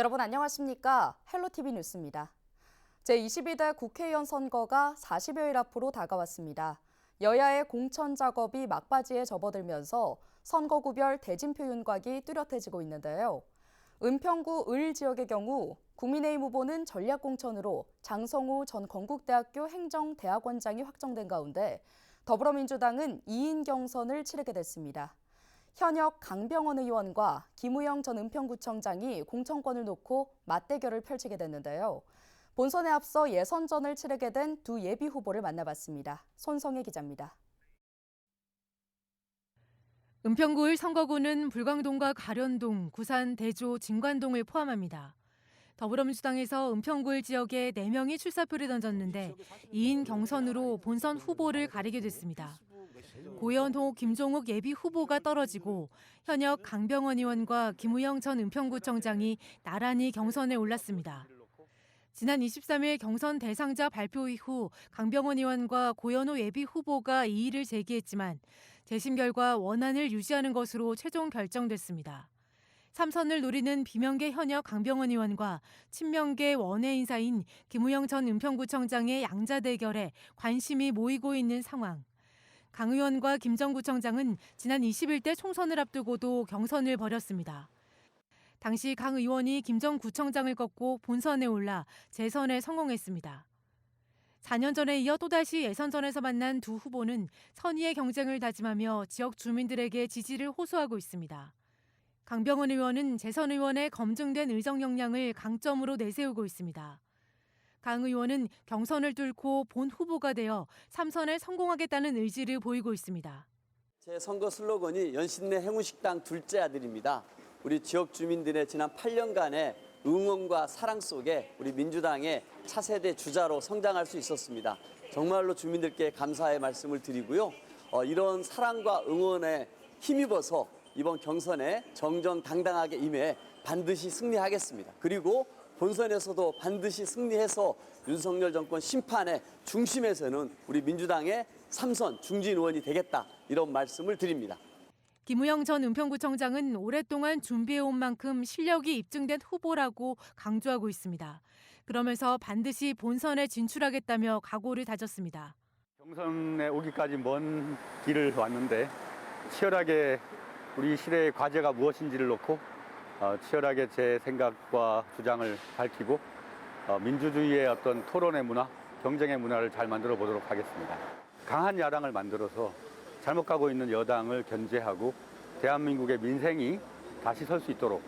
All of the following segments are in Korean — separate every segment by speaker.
Speaker 1: 여러분 안녕하십니까? 헬로티비 뉴스입니다. 제22대 국회의원 선거가 40여일 앞으로 다가왔습니다. 여야의 공천 작업이 막바지에 접어들면서 선거구별 대진표 윤곽이 뚜렷해지고 있는데요. 은평구 을 지역의 경우 국민의힘 후보는 전략공천으로 장성호 전 건국대학교 행정대학원장이 확정된 가운데 더불어민주당은 2인 경선을 치르게 됐습니다. 현역 강병원 의원과 김우영 전 은평구청장이 공천권을 놓고 맞대결을 펼치게 됐는데요. 본선에 앞서 예선전을 치르게 된 두 예비 후보를 만나봤습니다. 손성혜 기자입니다.
Speaker 2: 은평구의 선거구는 불광동과 가련동, 구산, 대조, 진관동을 포함합니다. 더불어민주당에서 은평구일 지역에 4명이 출사표를 던졌는데 2인 경선으로 본선 후보를 가리게 됐습니다. 고연호, 김종욱 예비 후보가 떨어지고 현역 강병원 의원과 김우영 전 은평구청장이 나란히 경선에 올랐습니다. 지난 23일 경선 대상자 발표 이후 강병원 의원과 고연호 예비 후보가 이의를 제기했지만 재심 결과 원안을 유지하는 것으로 최종 결정됐습니다. 3선을 노리는 비명계 현역 강병원 의원과 친명계 원외 인사인 김우영 전 은평구청장의 양자 대결에 관심이 모이고 있는 상황. 강 의원과 김 전 구청장은 지난 21대 총선을 앞두고도 경선을 벌였습니다. 당시 강 의원이 김 전 구청장을 꺾고 본선에 올라 재선에 성공했습니다. 4년 전에 이어 또다시 예선전에서 만난 두 후보는 선의의 경쟁을 다짐하며 지역 주민들에게 지지를 호소하고 있습니다. 강병원 의원은 재선 의원의 검증된 의정 역량을 강점으로 내세우고 있습니다. 강 의원은 경선을 뚫고 본 후보가 되어 3선에 성공하겠다는 의지를 보이고 있습니다.
Speaker 3: 제 선거 슬로건이 연신내 행운식당 둘째 아들입니다. 우리 지역 주민들의 지난 8년간의 응원과 사랑 속에 우리 민주당의 차세대 주자로 성장할 수 있었습니다. 정말로 주민들께 감사의 말씀을 드리고요. 이런 사랑과 응원에 힘입어서 이번 경선에 정정당당하게 임해 반드시 승리하겠습니다. 그리고 본선에서도 반드시 승리해서 윤석열 정권 심판의 중심에서는 우리 민주당의 3선 중진 의원이 되겠다, 이런 말씀을 드립니다.
Speaker 2: 김우영 전 은평구청장은 오랫동안 준비해온 만큼 실력이 입증된 후보라고 강조하고 있습니다. 그러면서 반드시 본선에 진출하겠다며 각오를 다졌습니다.
Speaker 4: 경선에 오기까지 먼 길을 왔는데 치열하게 우리 시대의 과제가 무엇인지를 놓고 치열하게 제 생각과 주장을 밝히고 민주주의의 어떤 토론의 문화, 경쟁의 문화를 잘 만들어 보도록 하겠습니다. 강한 야당을 만들어서 잘못 가고 있는 여당을 견제하고 대한민국의 민생이 다시 설 수 있도록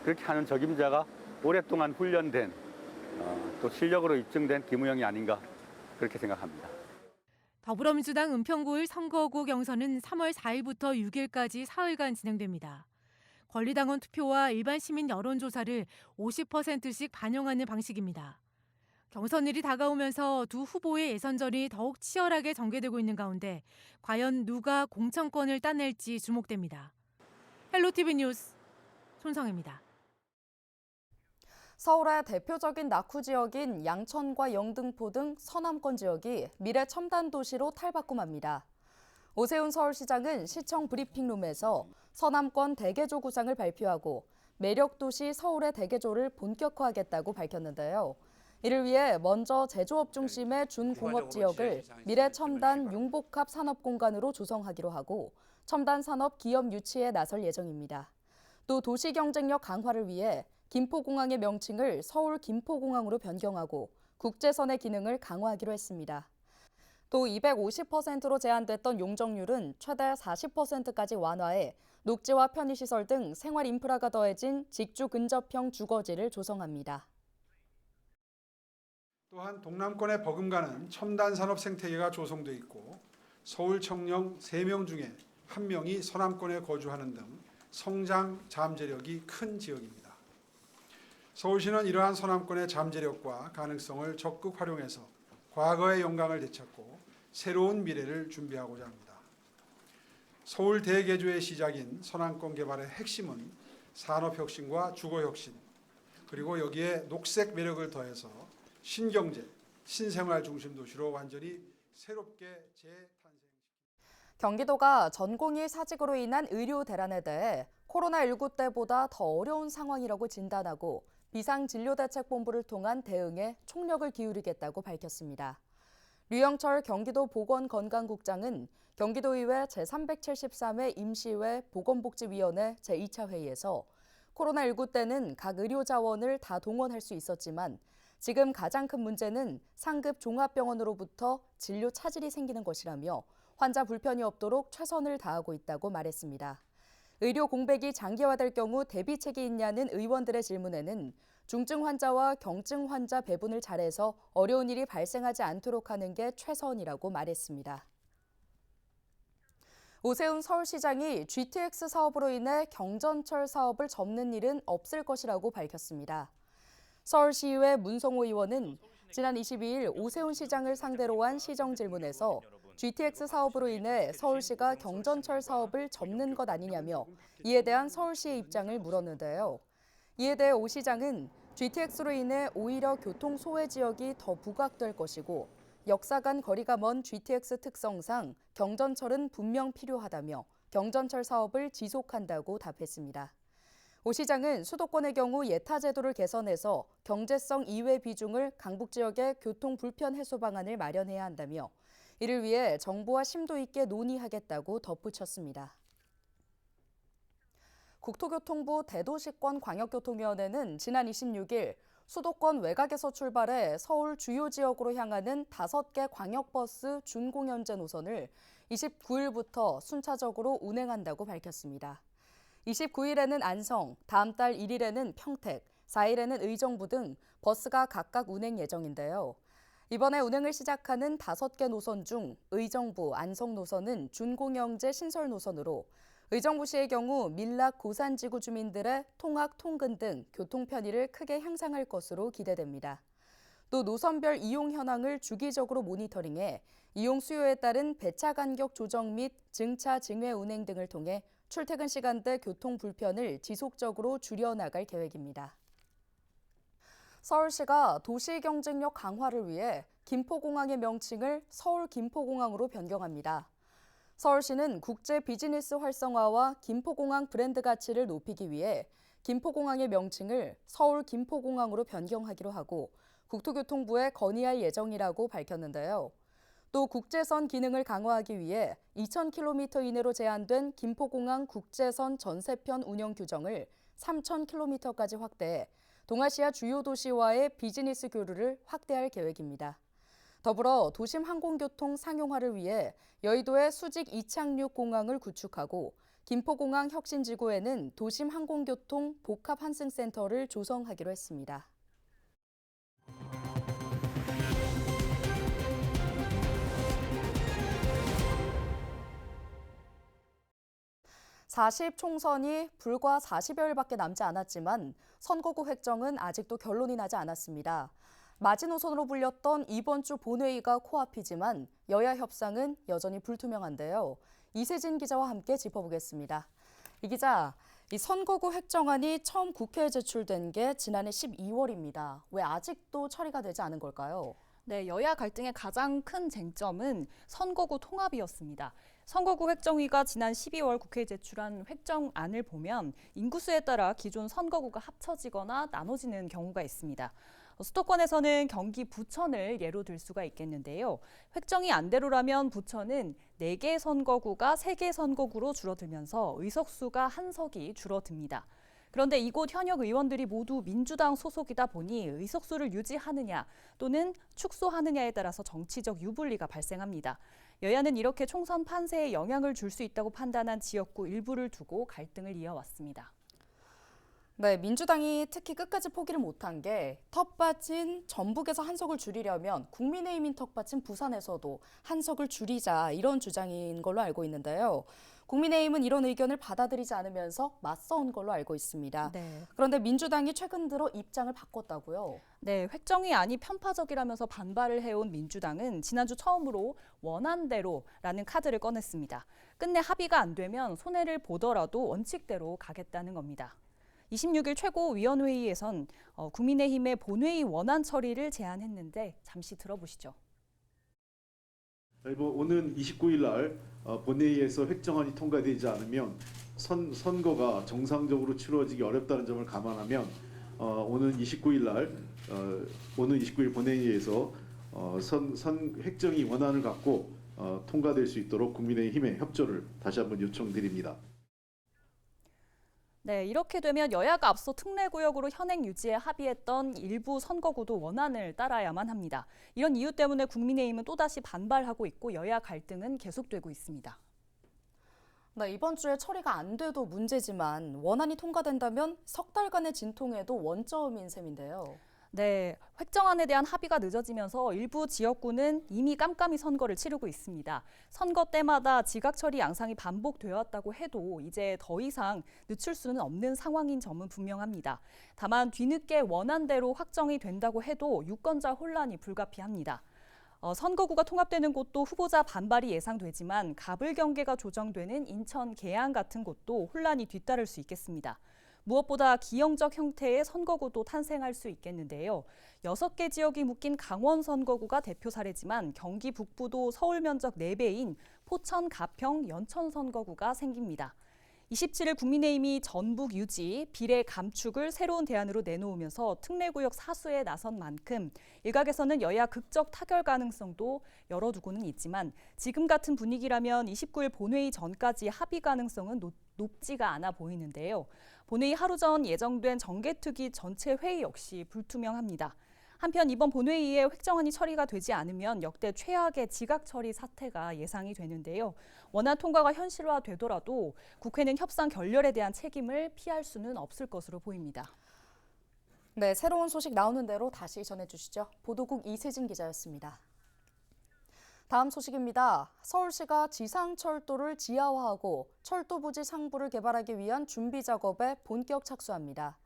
Speaker 4: 그렇게 하는 적임자가 오랫동안 훈련된 또 실력으로 입증된 김우영이 아닌가, 그렇게 생각합니다.
Speaker 2: 더불어민주당 은평구의 선거구 경선은 3월 4일부터 6일까지 사흘간 진행됩니다. 권리당원 투표와 일반 시민 여론조사를 50%씩 반영하는 방식입니다. 경선일이 다가오면서 두 후보의 예선전이 더욱 치열하게 전개되고 있는 가운데 과연 누가 공천권을 따낼지 주목됩니다. 헬로티비 뉴스 손성혜입니다.
Speaker 1: 서울의 대표적인 낙후 지역인 양천과 영등포 등 서남권 지역이 미래 첨단 도시로 탈바꿈합니다. 오세훈 서울시장은 시청 브리핑룸에서 서남권 대개조 구상을 발표하고 매력도시 서울의 대개조를 본격화하겠다고 밝혔는데요. 이를 위해 먼저 제조업 중심의 준공업 지역을 미래 첨단 융복합 산업공간으로 조성하기로 하고 첨단 산업 기업 유치에 나설 예정입니다. 또 도시 경쟁력 강화를 위해 김포공항의 명칭을 서울 김포공항으로 변경하고 국제선의 기능을 강화하기로 했습니다. 또 250%로 제한됐던 용적률은 최대 40%까지 완화해 녹지와 편의시설 등 생활 인프라가 더해진 직주 근접형 주거지를 조성합니다.
Speaker 5: 또한 동남권에 버금가는 첨단 산업 생태계가 조성돼 있고 서울 청년 3명 중에 1명이 서남권에 거주하는 등 성장 잠재력이 큰 지역입니다. 서울시는 이러한 서남권의 잠재력과 가능성을 적극 활용해서 과거의 영광을 되찾고 새로운 미래를 준비하고자 합니다. 서울 대개조의 시작인 서남권 개발의 핵심은 산업혁신과 주거혁신, 그리고 여기에 녹색 매력을 더해서 신경제, 신생활 중심 도시로 완전히 새롭게 재탄생시킵니다.
Speaker 1: 경기도가 전공의 사직으로 인한 의료 대란에 대해 코로나19 때보다 더 어려운 상황이라고 진단하고 비상진료대책본부를 통한 대응에 총력을 기울이겠다고 밝혔습니다. 류영철 경기도 보건건강국장은 경기도의회 제373회 임시회 보건복지위원회 제2차 회의에서 코로나19 때는 각 의료자원을 다 동원할 수 있었지만 지금 가장 큰 문제는 상급 종합병원으로부터 진료 차질이 생기는 것이라며 환자 불편이 없도록 최선을 다하고 있다고 말했습니다. 의료 공백이 장기화될 경우 대비책이 있냐는 의원들의 질문에는 중증 환자와 경증 환자 배분을 잘해서 어려운 일이 발생하지 않도록 하는 게 최선이라고 말했습니다. 오세훈 서울시장이 GTX 사업으로 인해 경전철 사업을 접는 일은 없을 것이라고 밝혔습니다. 서울시의회 문성호 의원은 지난 22일 오세훈 시장을 상대로 한 시정 질문에서 GTX 사업으로 인해 서울시가 경전철 사업을 접는 것 아니냐며 이에 대한 서울시의 입장을 물었는데요. 이에 대해 오 시장은 GTX로 인해 오히려 교통 소외 지역이 더 부각될 것이고 역사 간 거리가 먼 GTX 특성상 경전철은 분명 필요하다며 경전철 사업을 지속한다고 답했습니다. 오 시장은 수도권의 경우 예타 제도를 개선해서 경제성 이외 비중을 강북 지역의 교통 불편 해소 방안을 마련해야 한다며 이를 위해 정부와 심도 있게 논의하겠다고 덧붙였습니다. 국토교통부 대도시권 광역교통위원회는 지난 26일 수도권 외곽에서 출발해 서울 주요 지역으로 향하는 5개 광역버스 준공연제 노선을 29일부터 순차적으로 운행한다고 밝혔습니다. 29일에는 안성, 다음 달 1일에는 평택, 4일에는 의정부 등 버스가 각각 운행 예정인데요. 이번에 운행을 시작하는 5개 노선 중 의정부, 안성 노선은 준공영제 신설 노선으로 의정부시의 경우 밀락 고산지구 주민들의 통학, 통근 등 교통 편의를 크게 향상할 것으로 기대됩니다. 또 노선별 이용 현황을 주기적으로 모니터링해 이용 수요에 따른 배차 간격 조정 및 증차 증회 운행 등을 통해 출퇴근 시간대 교통 불편을 지속적으로 줄여나갈 계획입니다. 서울시가 도시 경쟁력 강화를 위해 김포공항의 명칭을 서울 김포공항으로 변경합니다. 서울시는 국제 비즈니스 활성화와 김포공항 브랜드 가치를 높이기 위해 김포공항의 명칭을 서울 김포공항으로 변경하기로 하고 국토교통부에 건의할 예정이라고 밝혔는데요. 또 국제선 기능을 강화하기 위해 2,000km 이내로 제한된 김포공항 국제선 전세편 운영 규정을 3,000km까지 확대해 동아시아 주요 도시와의 비즈니스 교류를 확대할 계획입니다. 더불어 도심 항공교통 상용화를 위해 여의도에 수직 이착륙 공항을 구축하고 김포공항 혁신지구에는 도심 항공교통 복합 환승센터를 조성하기로 했습니다. 40 총선이 불과 40여일밖에 남지 않았지만 선거구 획정은 아직도 결론이 나지 않았습니다. 마지노선으로 불렸던 이번 주 본회의가 코앞이지만 여야 협상은 여전히 불투명한데요. 이세진 기자와 함께 짚어보겠습니다. 이 기자, 이 선거구 획정안이 처음 국회에 제출된 게 지난해 12월입니다. 왜 아직도 처리가 되지 않은 걸까요?
Speaker 6: 네, 여야 갈등의 가장 큰 쟁점은 선거구 통합이었습니다. 선거구 획정위가 지난 12월 국회에 제출한 획정안을 보면 인구수에 따라 기존 선거구가 합쳐지거나 나눠지는 경우가 있습니다. 수도권에서는 경기 부천을 예로 들 수가 있겠는데요. 획정이 안대로라면 부천은 4개 선거구가 3개 선거구로 줄어들면서 의석수가 한 석이 줄어듭니다. 그런데 이곳 현역 의원들이 모두 민주당 소속이다 보니 의석수를 유지하느냐 또는 축소하느냐에 따라서 정치적 유불리가 발생합니다. 여야는 이렇게 총선 판세에 영향을 줄 수 있다고 판단한 지역구 일부를 두고 갈등을 이어왔습니다.
Speaker 1: 네, 민주당이 특히 끝까지 포기를 못한 게 텃밭인 전북에서 한 석을 줄이려면 국민의힘인 텃밭인 부산에서도 한 석을 줄이자 이런 주장인 걸로 알고 있는데요. 국민의힘은 이런 의견을 받아들이지 않으면서 맞서온 걸로 알고 있습니다.
Speaker 6: 네.
Speaker 1: 그런데 민주당이 최근 들어 입장을 바꿨다고요?
Speaker 6: 네, 획정위안이 편파적이라면서 반발을 해온 민주당은 지난주 처음으로 원안대로라는 카드를 꺼냈습니다. 끝내 합의가 안 되면 손해를 보더라도 원칙대로 가겠다는 겁니다. 26일 최고위원회의에선 국민의힘의 본회의 원안 처리를 제안했는데 잠시 들어보시죠.
Speaker 7: 오는 29일 날 본회의에서 획정안이 통과되지 않으면 선거가 정상적으로 치러지기 어렵다는 점을 감안하면 오는 29일 본회의에서 획정위 원안을 갖고 통과될 수 있도록 국민의힘의 협조를 다시 한번 요청드립니다.
Speaker 6: 네, 이렇게 되면 여야가 앞서 특례구역으로 현행 유지에 합의했던 일부 선거구도 원안을 따라야만 합니다. 이런 이유 때문에 국민의힘은 또다시 반발하고 있고 여야 갈등은 계속되고 있습니다.
Speaker 1: 네, 이번 주에 처리가 안 돼도 문제지만 원안이 통과된다면 석 달간의 진통에도 원점인 셈인데요.
Speaker 6: 네, 획정안에 대한 합의가 늦어지면서 일부 지역구는 이미 깜깜이 선거를 치르고 있습니다. 선거 때마다 지각 처리 양상이 반복되었다고 해도 이제 더 이상 늦출 수는 없는 상황인 점은 분명합니다. 다만 뒤늦게 원안대로 확정이 된다고 해도 유권자 혼란이 불가피합니다. 선거구가 통합되는 곳도 후보자 반발이 예상되지만 갑을 경계가 조정되는 인천 계양 같은 곳도 혼란이 뒤따를 수 있겠습니다. 무엇보다 기형적 형태의 선거구도 탄생할 수 있겠는데요. 6개 지역이 묶인 강원 선거구가 대표 사례지만 경기 북부도 서울 면적 4배인 포천, 가평, 연천 선거구가 생깁니다. 27일 국민의힘이 전북 유지, 비례 감축을 새로운 대안으로 내놓으면서 특례구역 사수에 나선 만큼 일각에서는 여야 극적 타결 가능성도 열어두고는 있지만 지금 같은 분위기라면 29일 본회의 전까지 합의 가능성은 높지가 않아 보이는데요. 본회의 하루 전 예정된 정개특위 전체 회의 역시 불투명합니다. 한편 이번 본회의에 획정안이 처리가 되지 않으면 역대 최악의 지각 처리 사태가 예상이 되는데요. 원안 통과가 현실화되더라도 국회는 협상 결렬에 대한 책임을 피할 수는 없을 것으로 보입니다.
Speaker 1: 네, 새로운 소식 나오는 대로 다시 전해주시죠. 보도국 이세진 기자였습니다. 다음 소식입니다. 서울시가 지상철도를 지하화하고 철도부지 상부를 개발하기 위한 준비 작업에 본격 착수합니다.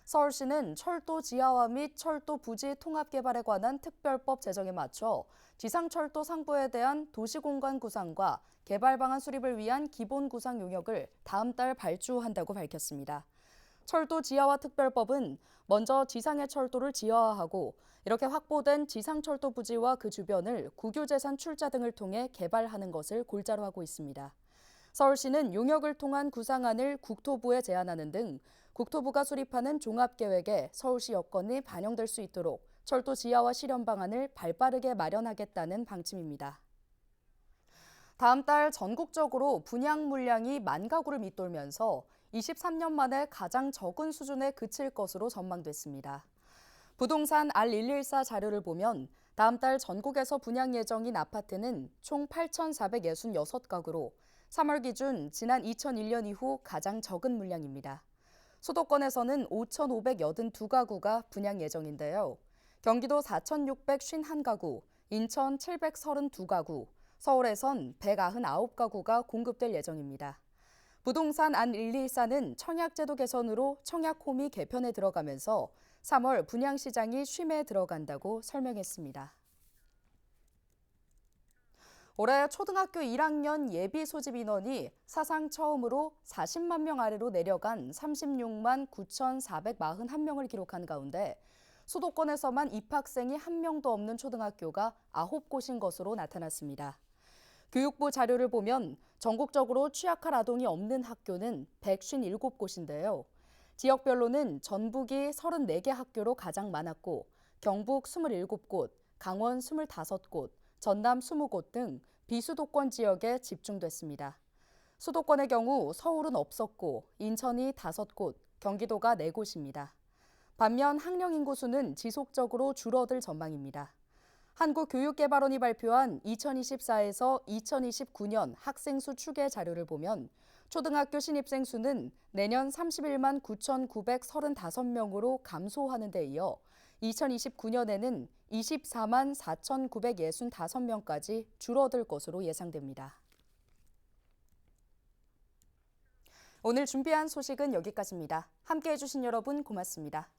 Speaker 1: 서울시는 철도 지하화 및 철도 부지 통합 개발에 관한 특별법 제정에 맞춰 지상철도 상부에 대한 도시공간 구상과 개발 방안 수립을 위한 기본 구상 용역을 다음 달 발주한다고 밝혔습니다. 철도 지하화 특별법은 먼저 지상의 철도를 지하화하고 이렇게 확보된 지상철도 부지와 그 주변을 국유재산 출자 등을 통해 개발하는 것을 골자로 하고 있습니다. 서울시는 용역을 통한 구상안을 국토부에 제안하는 등 국토부가 수립하는 종합계획에 서울시 여건이 반영될 수 있도록 철도 지하화 실현 방안을 발빠르게 마련하겠다는 방침입니다. 다음 달 전국적으로 분양 물량이 10,000 가구를 밑돌면서 23년 만에 가장 적은 수준에 그칠 것으로 전망됐습니다. 부동산 R114 자료를 보면 다음 달 전국에서 분양 예정인 아파트는 총 8,466가구로 3월 기준 지난 2001년 이후 가장 적은 물량입니다. 수도권에서는 5,582가구가 분양 예정인데요. 경기도 4,651가구, 인천 732가구, 서울에선 199가구가 공급될 예정입니다. 부동산 R114는 청약제도 개선으로 청약홈이 개편에 들어가면서 3월 분양시장이 쉼에 들어간다고 설명했습니다. 올해 초등학교 1학년 예비 소집 인원이 사상 처음으로 40만 명 아래로 내려간 36만 9,441명을 기록한 가운데 수도권에서만 입학생이 1명도 없는 초등학교가 9곳인 것으로 나타났습니다. 교육부 자료를 보면 전국적으로 취약할 아동이 없는 학교는 157곳인데요. 지역별로는 전북이 34개 학교로 가장 많았고 경북 27곳, 강원 25곳, 전남 20곳 등 비수도권 지역에 집중됐습니다. 수도권의 경우 서울은 없었고 인천이 5곳, 경기도가 4곳입니다. 반면 학령 인구 수는 지속적으로 줄어들 전망입니다. 한국교육개발원이 발표한 2024에서 2029년 학생 수 추계 자료를 보면 초등학교 신입생 수는 내년 31만 9,935명으로 감소하는 데 이어 2029년에는 24만 4,965명까지 줄어들 것으로 예상됩니다. 오늘 준비한 소식은 여기까지입니다. 함께해 주신 여러분 고맙습니다.